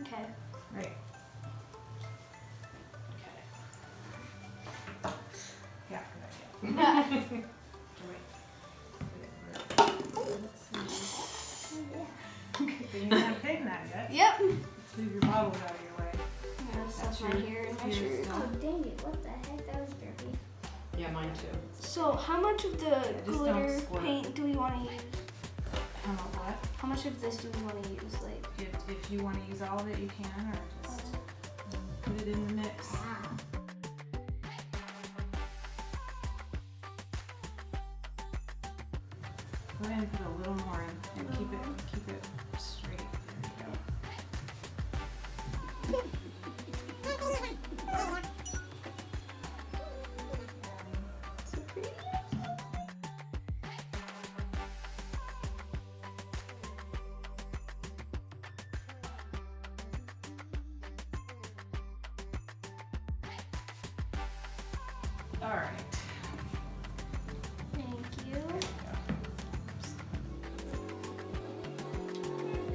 Okay. Right. Okay. Yeah, good idea. Okay, so you haven't taken that yet. Yep. Let's leave your bottles out of your way. That's my hair and my shirt. Oh dang it! What the heck? That was dirty. Yeah, mine too. So how much of the just don't glitter squirt. paint do we want to use? How about what? How much of this do we want to use? Like, If you want to use all of it, you can, or just put it in the mix. Ah. Go ahead and put a little more in and keep it straight. There you go. so pretty. All right. Thank you.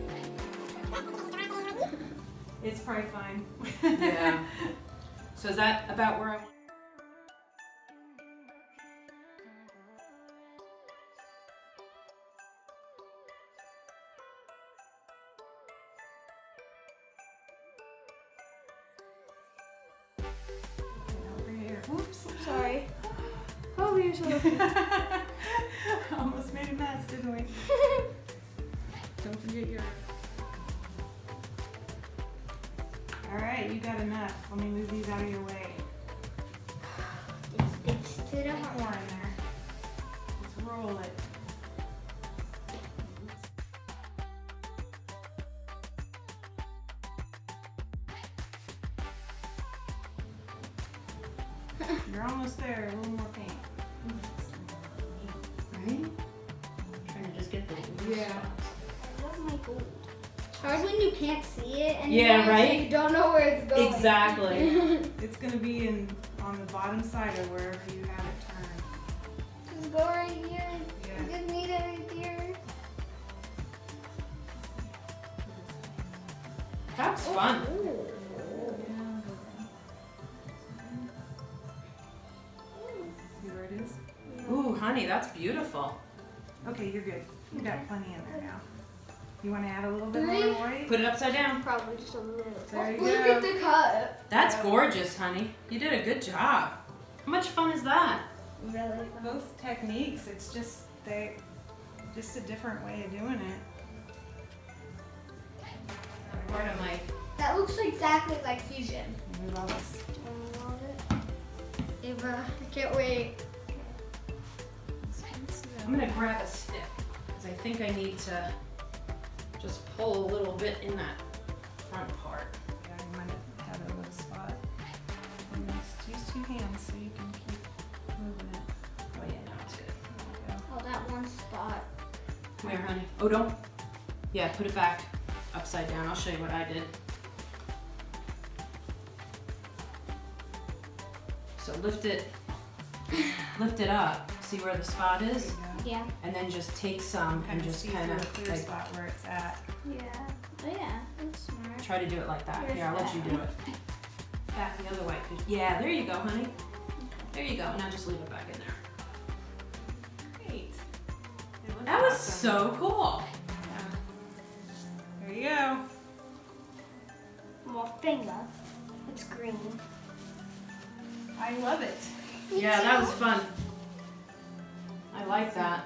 There you go. It's probably fine. Yeah. So is that about where I want? Over here. Whoops. Sorry. Oh, you're so lucky. Almost made a mess, didn't we? Don't forget your. All right, you got enough. Let me move these out of your way. It's to the More heart. in there. Let's roll it. You're almost there. A little more paint. Right? Trying to just get the loose Yeah. spots. I love my gold. It's hard when you can't see it and Yeah, right? you don't know where it's going. Exactly. It's gonna be on the bottom side or wherever you have it turned. Just go right here. Yeah. You just need it right here. That's fun. See where it is? Ooh, honey, that's beautiful. Okay, you're good. You got plenty in there now. You want to add a little bit Three. more white? Put it upside down. Probably just a little. There you Look go. at the cut. That's gorgeous, honey. You did a good job. How much fun is that? Really fun. Both techniques. It's just just a different way of doing it. Part of my. That looks exactly like Fusion. Move all this. Ava, I can't wait. I'm gonna grab a stick because I think I need to just pull a little bit in that front part. Yeah, you might have a little spot. And just use two hands so you can keep moving it. Oh yeah, no, it's good. There you Oh, that one spot. Come here, honey. Oh, don't. Yeah, put it back upside down. I'll show you what I did. So lift it up. See where the spot go. There is? you go. Yeah. And then just take some and just see kind through of a clear like spot where it's at. Yeah. Oh yeah, that's smart. try to do it like that. Where's Here, I'll let you that? do it. Back the other way. Yeah, there you go, honey. There you go. Now just leave it back in there. Great. It looks That was awesome. so cool. Yeah. There you go. Well, finger. It's green. I love it. Yeah, that was fun. I like that.